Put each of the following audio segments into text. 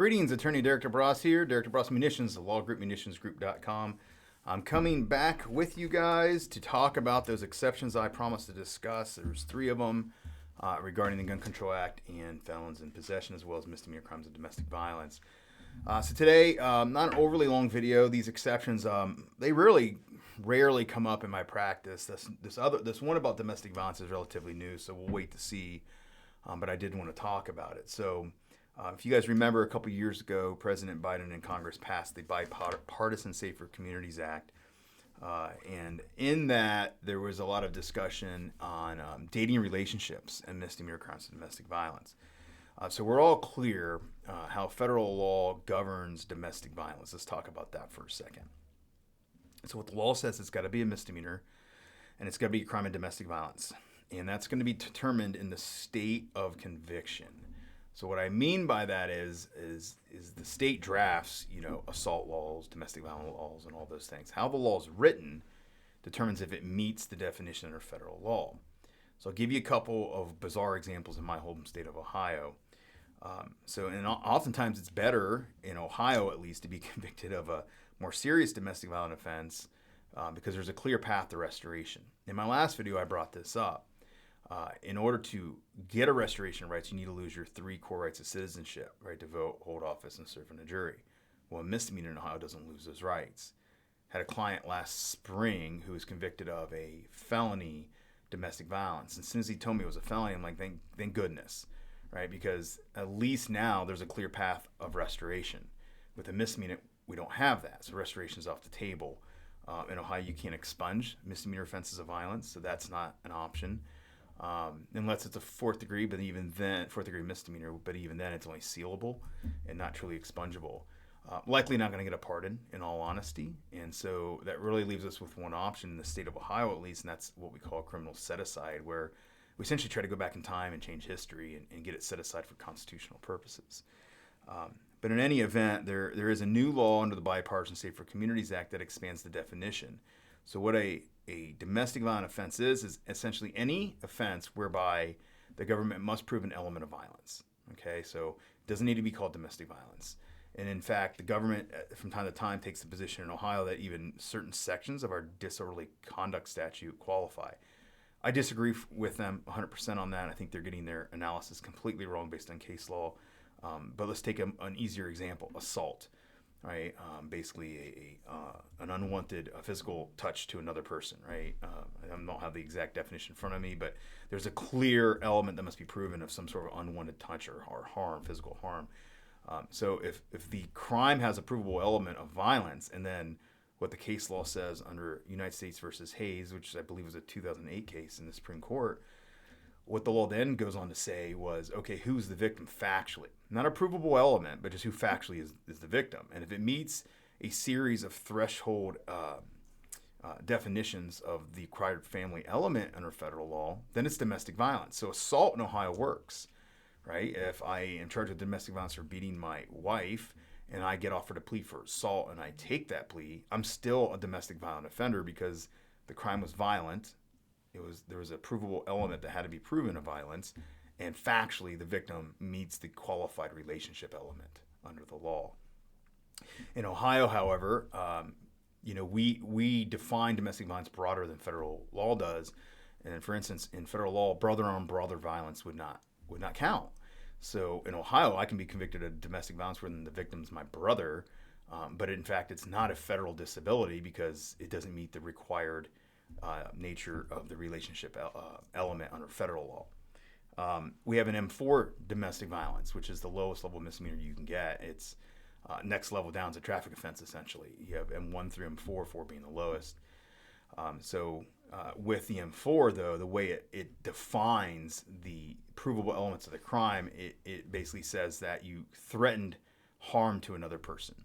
Greetings, Attorney Derek DeBrosse here, Derek DeBrosse Munitions, the law group, munitionsgroup.com. I'm coming back with you guys to talk about those exceptions I promised to discuss. There's three of them regarding the Gun Control Act and felons in possession, as well as misdemeanor crimes of domestic violence. So today, not an overly long video. These exceptions, they really rarely come up in my practice. This one about domestic violence is relatively new, so we'll wait to see. But I did want to talk about it. So if you guys remember, a couple years ago, President Biden and Congress passed the Bipartisan Safer Communities Act. And in that, there was a lot of discussion on dating relationships and misdemeanor crimes of domestic violence. So we're all clear how federal law governs domestic violence. Let's talk about that for a second. So what the law says, it's got to be a misdemeanor, and it's got to be a crime of domestic violence. And that's going to be determined in the state of conviction. So what I mean by that is the state drafts, assault laws, domestic violence laws, and all those things. How the law is written determines if it meets the definition under federal law. So I'll give you a couple of bizarre examples in my home state of Ohio. And oftentimes it's better, in Ohio at least, to be convicted of a more serious domestic violence offense because there's a clear path to restoration. In my last video, I brought this up. In order to get a restoration of rights, you need to lose your three core rights of citizenship, right to vote, hold office, and serve in a jury. Well, a misdemeanor in Ohio doesn't lose those rights. Had a client last spring who was convicted of a felony domestic violence. And as soon as he told me it was a felony, I'm like, thank goodness, right? Because at least now there's a clear path of restoration. With a misdemeanor, we don't have that, so restoration is off the table. In Ohio, you can't expunge misdemeanor offenses of violence, so that's not an option. Unless it's a fourth degree misdemeanor, but even then it's only sealable and not truly expungible. Likely not going to get a pardon, in all honesty. And so that really leaves us with one option in the state of Ohio, at least, and that's what we call a criminal set-aside, where we essentially try to go back in time and change history and get it set aside for constitutional purposes. But in any event, there is a new law under the Bipartisan Safer Communities Act that expands the definition. So what a domestic violence offense is essentially any offense whereby the government must prove an element of violence. Okay, so it doesn't need to be called domestic violence. And in fact, the government from time to time takes the position in Ohio that even certain sections of our disorderly conduct statute qualify. I disagree with them 100% on that. I think they're getting their analysis completely wrong based on case law. But let's take an easier example, assault. Right, basically an unwanted physical touch to another person. Right, I don't have the exact definition in front of me, but there's a clear element that must be proven of some sort of unwanted touch or harm, physical harm. So if the crime has a provable element of violence, and then what the case law says under United States versus Hayes, which I believe was a 2008 case in the Supreme Court, what the law then goes on to say was, okay, who's the victim factually? Not a provable element, but just who factually is the victim. And if it meets a series of threshold definitions of the required family element under federal law, then it's domestic violence. So assault in Ohio works, right? If I am charged with domestic violence for beating my wife and I get offered a plea for assault and I take that plea, I'm still a domestic violent offender because the crime was violent. There was a provable element that had to be proven of violence, and factually the victim meets the qualified relationship element under the law. In Ohio, however, we define domestic violence broader than federal law does, and for instance, in federal law, brother on brother violence would not count. So in Ohio, I can be convicted of domestic violence when the victim's my brother, but in fact, it's not a federal disability because it doesn't meet the required nature of the relationship element under federal law. We have an M4 domestic violence, which is the lowest level misdemeanor you can get. It's next level down is a traffic offense, essentially. You have M1 through M4, 4 being the lowest. With the M4, though, the way it defines the provable elements of the crime, it basically says that you threatened harm to another person.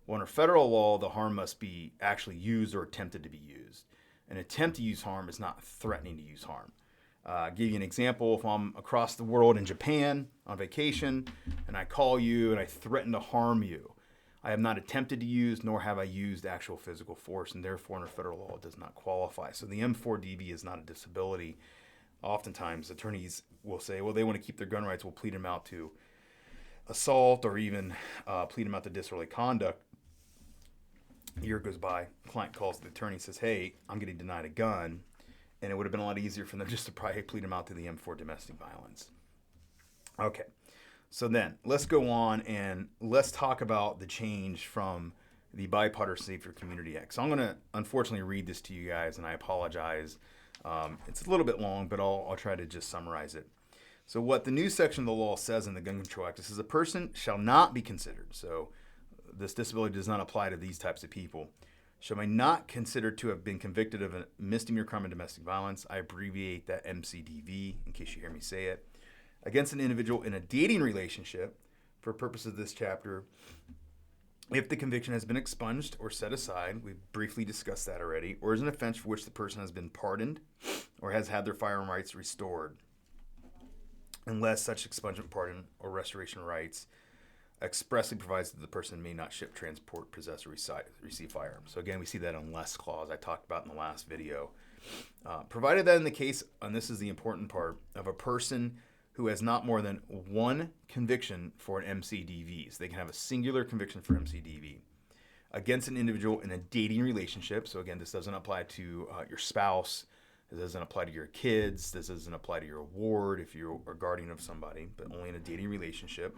Well, under federal law, the harm must be actually used or attempted to be used. An attempt to use harm is not threatening to use harm. I'll give you an example. If I'm across the world in Japan on vacation and I call you and I threaten to harm you, I have not attempted to use nor have I used actual physical force, and therefore under federal law it does not qualify. So the M4DV is not a disability. Oftentimes attorneys will say, well, they want to keep their gun rights, we'll plead them out to assault or even plead them out to disorderly conduct. A year goes by, client calls the attorney and says, hey, I'm getting denied a gun. And it would have been a lot easier for them just to probably plead him out to the M4 domestic violence. Okay, so then let's go on and let's talk about the change from the BiP Safer Community X. So I'm going to unfortunately read this to you guys, and I apologize. It's a little bit long, but I'll try to just summarize it. So what the new section of the law says in the Gun Control Act, it says a person shall not be considered. So this disability does not apply to these types of people. Shall be not considered to have been convicted of a misdemeanor crime of domestic violence. I abbreviate that MCDV in case you hear me say it. Against an individual in a dating relationship, for purposes of this chapter, if the conviction has been expunged or set aside, we've briefly discussed that already, or is an offense for which the person has been pardoned or has had their firearm rights restored, unless such expungement, pardon, or restoration rights expressly provides that the person may not ship, transport, possess, or receive firearms. So again, we see that unless clause I talked about in the last video. Provided that in the case, and this is the important part, of a person who has not more than one conviction for an MCDV. So they can have a singular conviction for MCDV against an individual in a dating relationship. So again, this doesn't apply to your spouse. This doesn't apply to your kids. This doesn't apply to your ward if you're a guardian of somebody, but only in a dating relationship.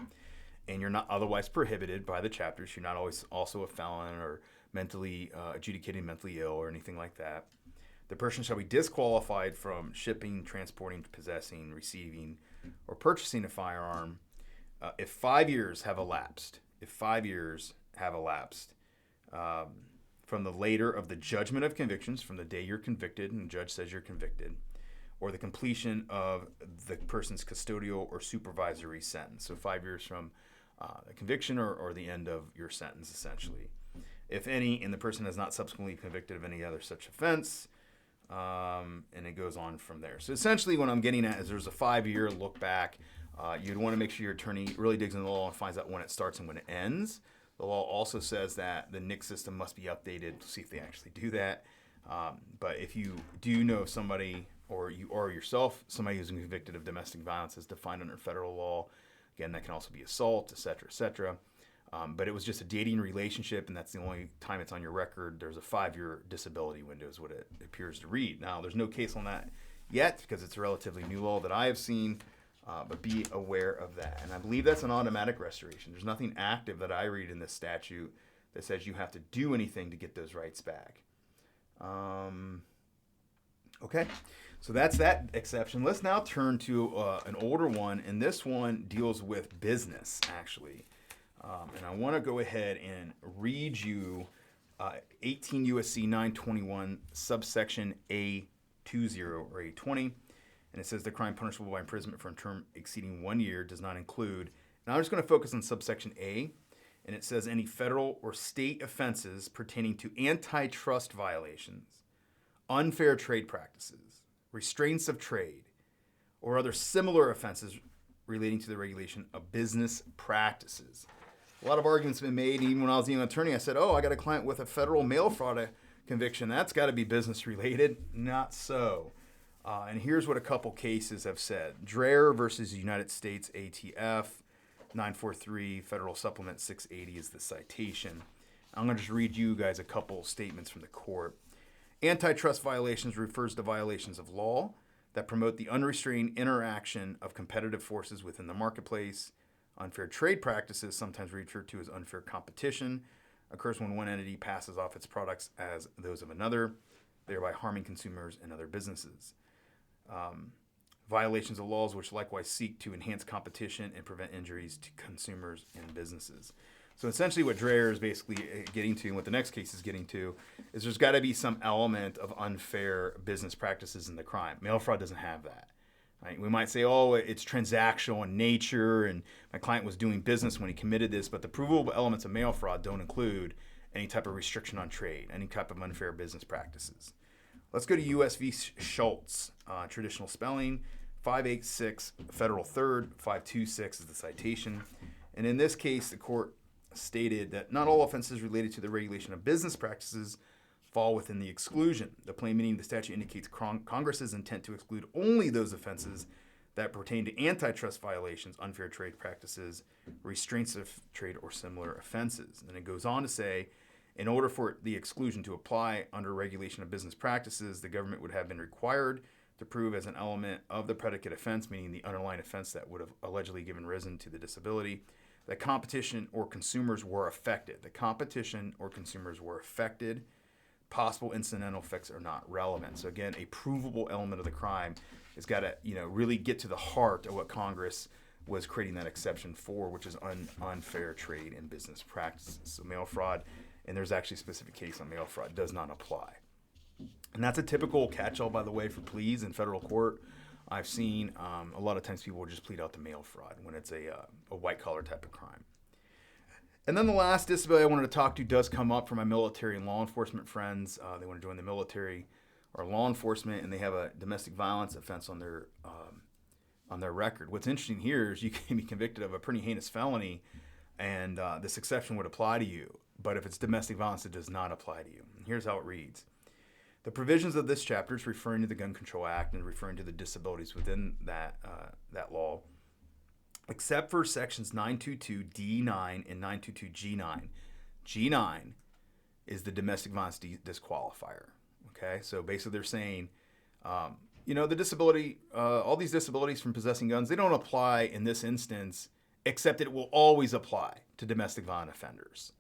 And you're not otherwise prohibited by the chapters. You're not always also a felon or mentally adjudicated mentally ill or anything like that. The person shall be disqualified from shipping, transporting, possessing, receiving, or purchasing a firearm if 5 years have elapsed. If 5 years have elapsed from the later of the judgment of convictions, from the day you're convicted and the judge says you're convicted, or the completion of the person's custodial or supervisory sentence. So 5 years from the conviction or the end of your sentence, essentially. If any, and the person has not subsequently convicted of any other such offense, and it goes on from there. So essentially what I'm getting at is there's a 5-year look back. You'd want to make sure your attorney really digs into the law and finds out when it starts and when it ends. The law also says that the NICS system must be updated to see if they actually do that. But if you do know somebody, or you are yourself somebody who's convicted of domestic violence as defined under federal law, again, that can also be assault, et cetera, et cetera. But it was just a dating relationship, and that's the only time it's on your record. There's a 5-year disability window is what it appears to read. Now, there's no case on that yet because it's a relatively new law that I have seen, but be aware of that. And I believe that's an automatic restoration. There's nothing active that I read in this statute that says you have to do anything to get those rights back. Okay, so that's that exception. Let's now turn to an older one, and this one deals with business, actually. And I want to go ahead and read you 18 U.S.C. 921 subsection A20 or A20. And it says the crime punishable by imprisonment for a term exceeding 1 year does not include. Now I'm just going to focus on subsection A. And it says any federal or state offenses pertaining to antitrust violations, unfair trade practices, restraints of trade, or other similar offenses relating to the regulation of business practices. A lot of arguments have been made. Even when I was an attorney, I said, I got a client with a federal mail fraud conviction. That's got to be business related. Not so. And here's what a couple cases have said. Dreher versus United States ATF, 943 Federal Supplement 680 is the citation. I'm going to just read you guys a couple statements from the court. Antitrust violations refers to violations of law that promote the unrestrained interaction of competitive forces within the marketplace. Unfair trade practices, sometimes referred to as unfair competition, occurs when one entity passes off its products as those of another, thereby harming consumers and other businesses. Violations of laws which likewise seek to enhance competition and prevent injuries to consumers and businesses. So essentially what Dreher is basically getting to, and what the next case is getting to, is there's got to be some element of unfair business practices in the crime. Mail fraud doesn't have that. Right? We might say, it's transactional in nature, and my client was doing business when he committed this, but the provable elements of mail fraud don't include any type of restriction on trade, any type of unfair business practices. Let's go to U.S. v. Schultz, traditional spelling, 586 Federal 3rd, 526 is the citation. And in this case, the court stated that not all offenses related to the regulation of business practices fall within the exclusion. The plain meaning of the statute indicates Congress's intent to exclude only those offenses that pertain to antitrust violations, unfair trade practices, restraints of trade, or similar offenses. And it goes on to say, in order for the exclusion to apply under regulation of business practices, the government would have been required to prove as an element of the predicate offense, meaning the underlying offense that would have allegedly given rise to the disability, that competition or consumers were affected. The competition or consumers were affected. Possible incidental effects are not relevant. So again, a provable element of the crime has got to, really get to the heart of what Congress was creating that exception for, which is unfair trade and business practices. So mail fraud, and there's actually a specific case on mail fraud, does not apply. And that's a typical catch-all, by the way, for pleas in federal court. I've seen a lot of times people will just plead out to mail fraud when it's a white-collar type of crime. And then the last disability I wanted to talk to does come up for my military and law enforcement friends. They want to join the military or law enforcement, and they have a domestic violence offense on their record. What's interesting here is you can be convicted of a pretty heinous felony, and this exception would apply to you. But if it's domestic violence, it does not apply to you. And here's how it reads. The provisions of this chapter is referring to the Gun Control Act and referring to the disabilities within that law, except for sections 922D9 and 922G9. G9 is the domestic violence disqualifier. Okay, so basically they're saying, the disability, all these disabilities from possessing guns, they don't apply in this instance, except it will always apply to domestic violent offenders.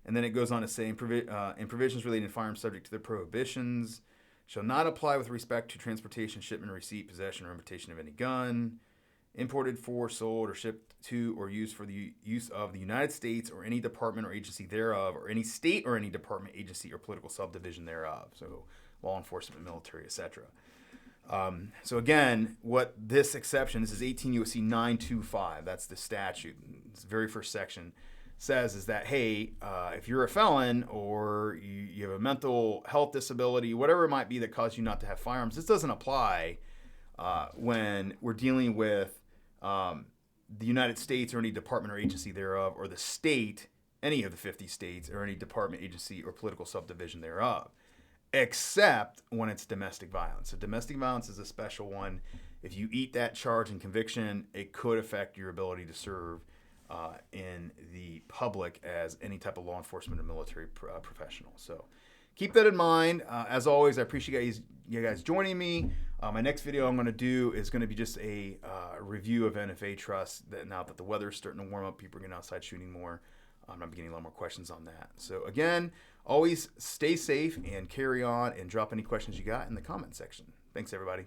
And then it goes on to say, in provisions relating to firearms subject to the prohibitions, shall not apply with respect to transportation, shipment, receipt, possession, or importation of any gun, imported for, sold, or shipped to, or used for the use of the United States or any department or agency thereof, or any state or any department, agency, or political subdivision thereof. So law enforcement, military, etc. So again, what this exception, this is 18 U.S.C. 925, that's the statute, it's the very first section, says is that, hey, if you're a felon or you have a mental health disability, whatever it might be that caused you not to have firearms, this doesn't apply when we're dealing with the United States or any department or agency thereof, or the state, any of the 50 states, or any department, agency, or political subdivision thereof, except when it's domestic violence. So domestic violence is a special one. If you eat that charge and conviction, it could affect your ability to serve in the public as any type of law enforcement or military professional. So keep that in mind. As always, I appreciate you guys joining me. My next video I'm going to do is going to be just a review of NFA trusts. Now that the weather's starting to warm up, people are getting outside shooting more. I'm getting a lot more questions on that. So again, always stay safe and carry on, and drop any questions you got in the comment section. Thanks, everybody.